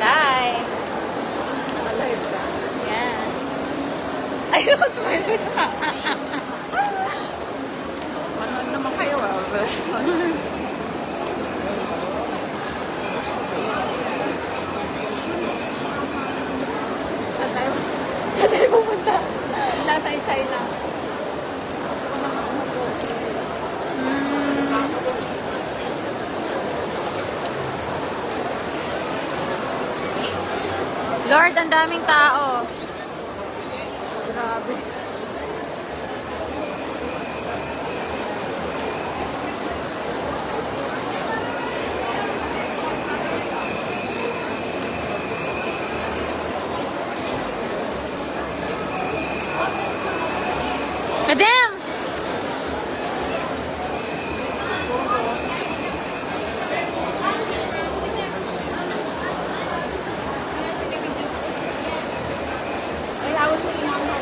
Live. Alive ka. Yan. Ay, nakasmile ko na. Manood naman kayo Saan tayo? Saan tayo pupunta? Nasa China. Gusto ko naman mag-go. Lord, ang daming tao. Grabe. Madam! Ay, I was looking on her.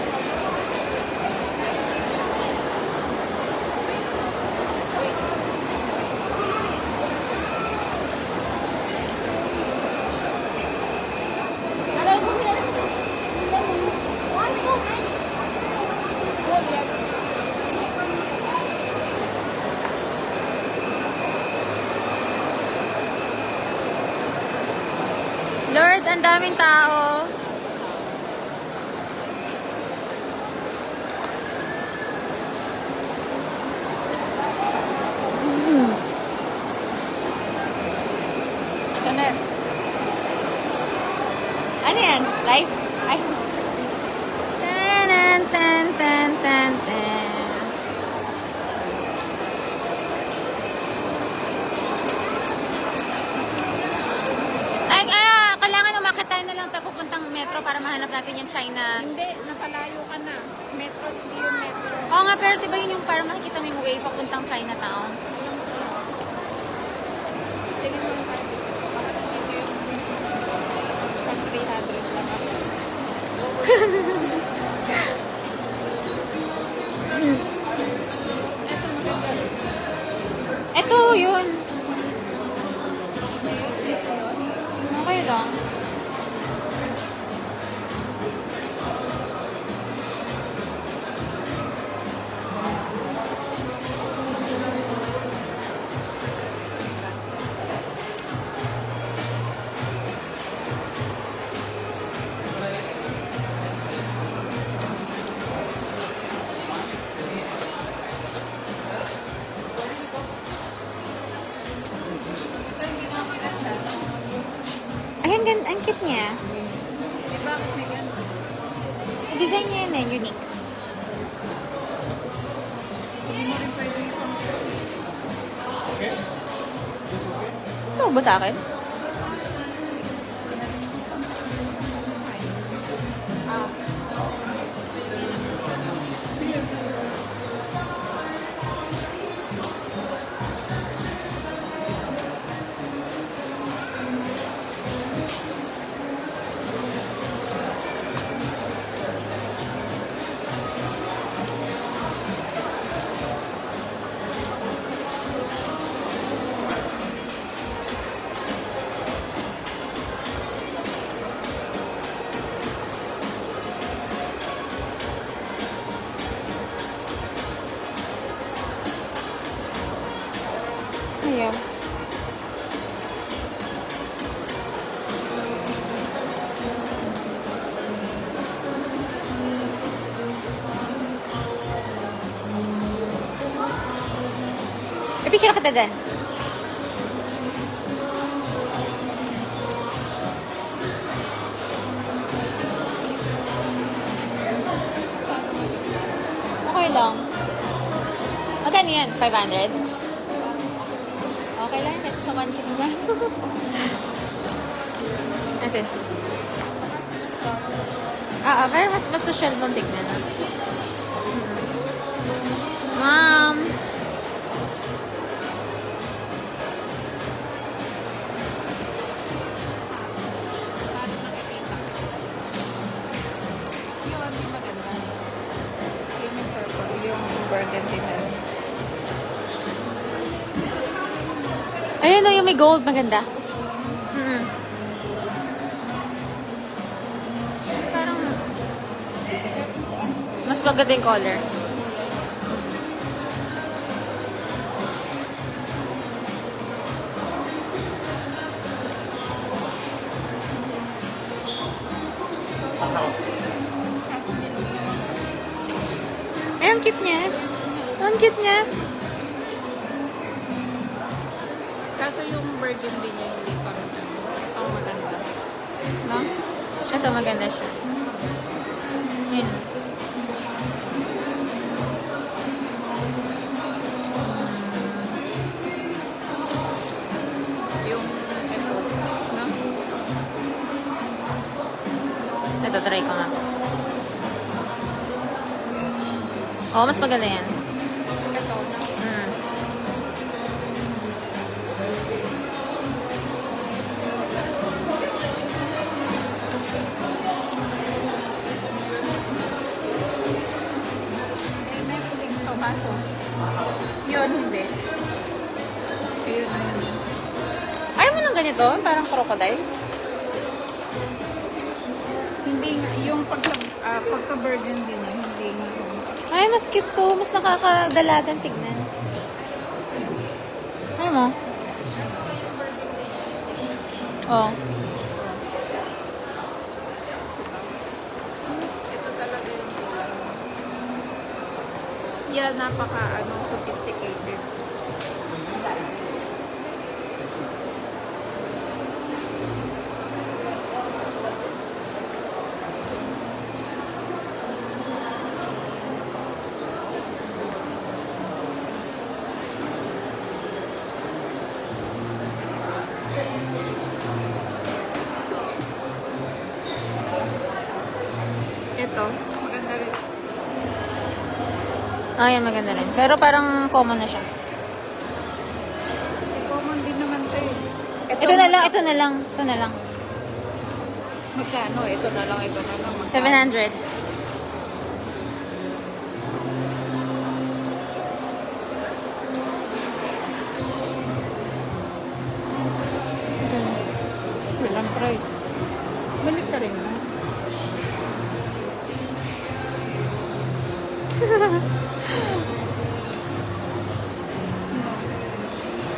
Lord, ang daming tao. Kanet. Ano yan? Live? Ay. Tan, tan, tan, tan, tan. Ay, kailangan umakit tayo na lang tayo pupuntang metro para mahanap natin yung China. Hindi, napalayo ka na. Metro, hindi yun metro. Oo nga, pero diba yun yung para makikita mo yung way papuntang Chinatown? Tingin mo yung card dito. Baka dito yung pang 300 lang ako. Eto, maganda. Ito, yun. Hindi sa'yo. Okay lang. Ito yung ginamaganda. Ay, ang cute niya. Eh, bakit may ganito? Design niya yun eh, unique. Hindi mo rin pwede ipang Ito ba sa akin? Ayan. I-picture kita dyan. Okay lang. Magkano yan? 500? Okay lang, kasi sa 1.6 na. Ate. Pero mas social nung tignan. Mom! Paano nakikita? Yung hindi maganda. Yung may purple, yung burgundy na. Ayun o, yung may gold. Maganda. Mas maganda yung color. Kaso nilog naman. Ay, ang cute niya. Ang cute niya. Kaso yung burgundy niya hindi pa rin. Ito ang maganda. No? Ito, maganda siya. Yun. Yung ito. No? Ito, try ko nga. Oo, mas maganda yan. Ito, no? Mm. Eh, meron din ito. Kaso, yun, hindi. Ayun, ayun. Ayaw mo ng ganito? Parang crocodile? Hindi nga, yung pagka-burgundy niya, hindi nga. Ay, mas cute to. Mas nakakadalagan tignan. Ayaw mo? Oo. Ito talaga yung yeah, sophisticated. Ito, maganda rin. Ayan, maganda rin. Pero parang common na siya. Common din naman ito eh. Ito na lang, ito na lang. Ito na lang. Magkano? Ito na lang, ito na lang. 700. Walang price. Balik ka rin na.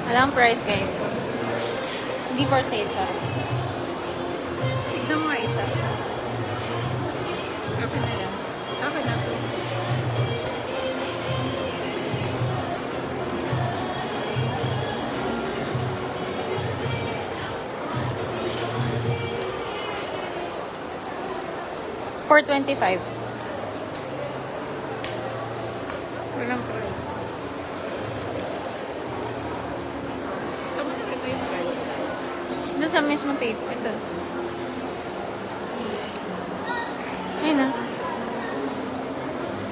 Walang price, guys. Hindi for sale, sorry. Tignan mo nga isa. Akin na yan. Akin na to. $425. Walang price. Saan mo nakita yung price? Doon sa mismo paper. Ito. Ayun na.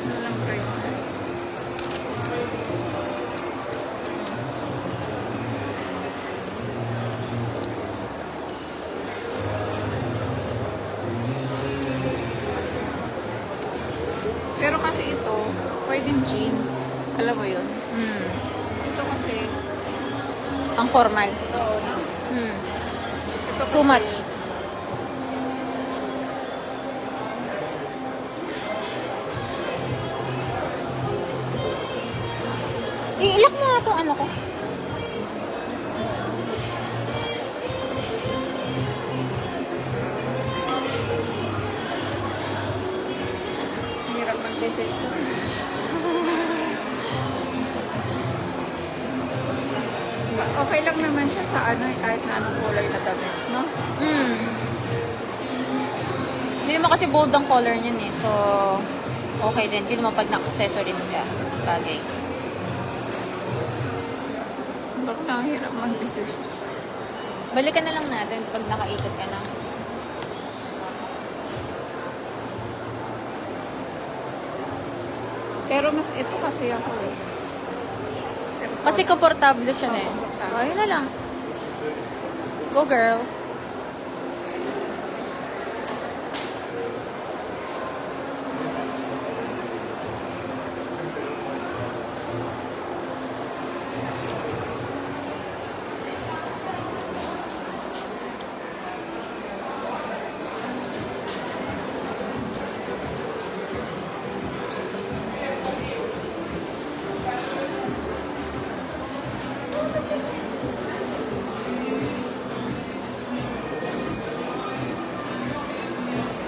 Walang price na. Pero kasi ito, pwedeng jeans. Alam mo yun? Hmm. Ito kasi, Ang formal. oo na. Hmm. Ito Too kasi- much. Iilak mo nga itong ano ko. Hirap mag-decision. Okay lang naman siya sa kahit na anong kulay na damit, no? Hmm. Hindi naman kasi bold ang color niyan eh. So, okay din. Hindi naman pag na-accessories ka. Bagay. Bakit hirap mag-decision? Balikan na lang natin pag nakaikot ka na. Pero mas ito kasi ako eh. Pero Kasi komportable siya na eh. komportable. Oh, yun na lang. Go girl.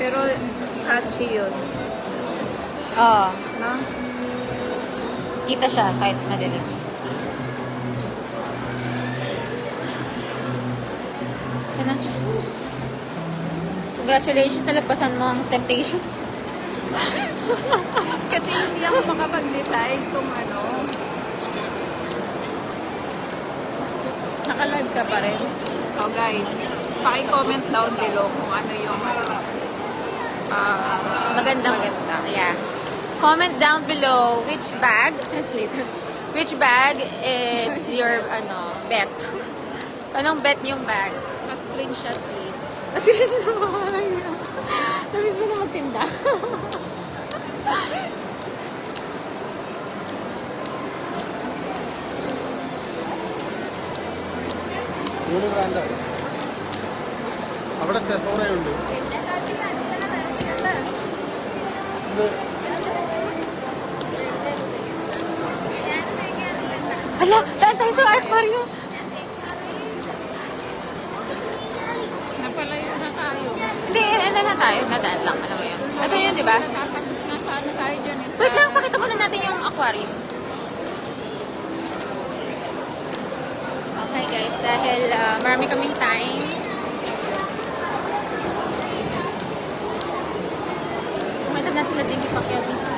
Pero catchy yun. Oo. No? Kita siya kahit madilim. Yan na. Congratulations, nalagpasan mo ang temptation. Kasi hindi ako makapag-decide kung ano. Naka-live ka pa rin. Oh guys, paki-comment down below kung ano yung Magandang. maganda. Yeah. Comment down below which bag, translator, which bag is your, bet. Anong bet yung bag? Pa-screenshot please. Kasi namiss mo na magtinda. യൂണിബ്രാൻഡ് അവിടെ സെഫോറ ഉണ്ട് ഇത് Ala, daan tayo sa aquarium. Napalayo na tayo. Hindi, ano na tayo? Nadaan lang, alam mo yun. Ito yun, di ba? Natatagos nga sana tayo dyan eh. Wait lang, pakita muna natin yung aquarium. Okay guys, dahil marami kaming time. Kumenta na sila Jinky Pacquiao dito.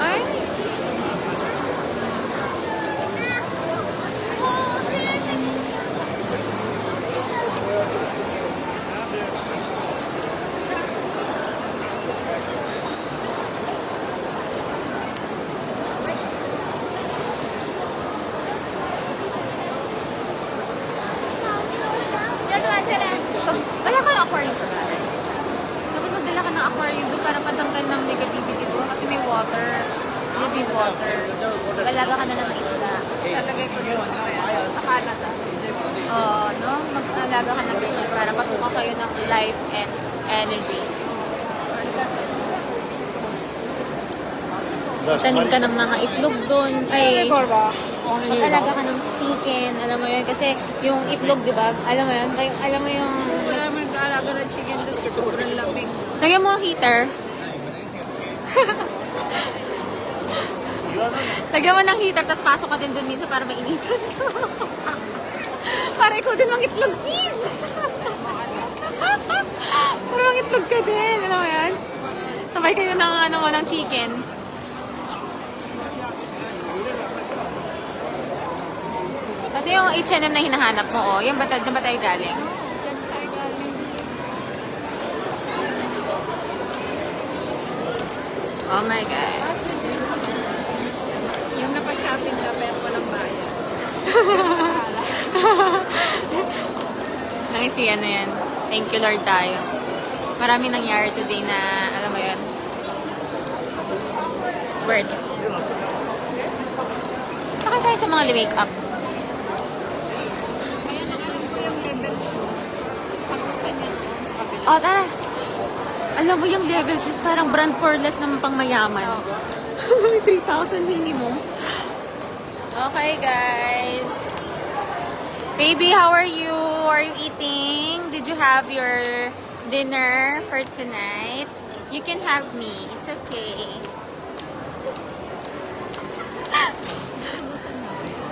Ay! Wala ka ng aquarium sa bahay. Dapat magdala ka ng aquarium doon para patanggal ng negativity doon kasi may water. Living water. Alaga ka na lang ng isda. Talagay ko dyan sa Canada. Oo, no? Mag-alaga ka ng ganyan para pasukan kayo ng life and energy. Tanim ka ng mga itlog doon. Ay, mag-alaga ka ng chicken. Alam mo yun? Kasi yung itlog, di ba? Alam mo yun? Alam mo yung... Wala naman nag-aalaga ng chicken doon kasi sobrang lamig. Lagyan mo ang heater. Lagyan mo ng heater, tapos pasok ka din doon minsan para mainitan ka. Para ikaw din mangitlog, sis! Para mangitlog ka din. Alam mo yan? Sabay kayo ng, ng chicken. Ito yung H&M na hinahanap mo, oh. Yan ba, dyan ba tayo galing? Diyan tayo galing. Oh my God. Yung napa-shopping ka pero walang bayad. Nang si ano yan. Thank you Lord tayo. Marami nangyari today na, alam mo yun, it's worth it. Baka tayo sa mga make up. Kaya nakalim ko yung level shoes. Pagkasan yan doon sa kabila. Oh, tara. Alam mo yung level shoes, parang brand for less naman pang mayaman. 3,000 minimum. Okay, guys. Baby, how are you? Are you eating? Did you have your dinner for tonight? You can have me. It's okay.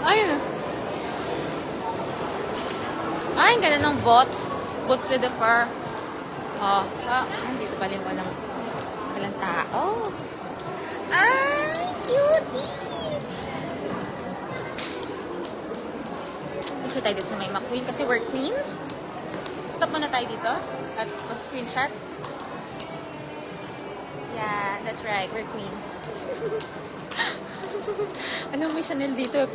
Ayun. Ay, ang ganda ng bots. Bots with the fur. Oh, ay, dito pala yung walang tao. Ay, cutie! Picture tayo dito sa may McQueen kasi we're queen. Stop muna tayo dito at mag-screenshot. Yeah, that's right. We're queen. Ano may Chanel dito?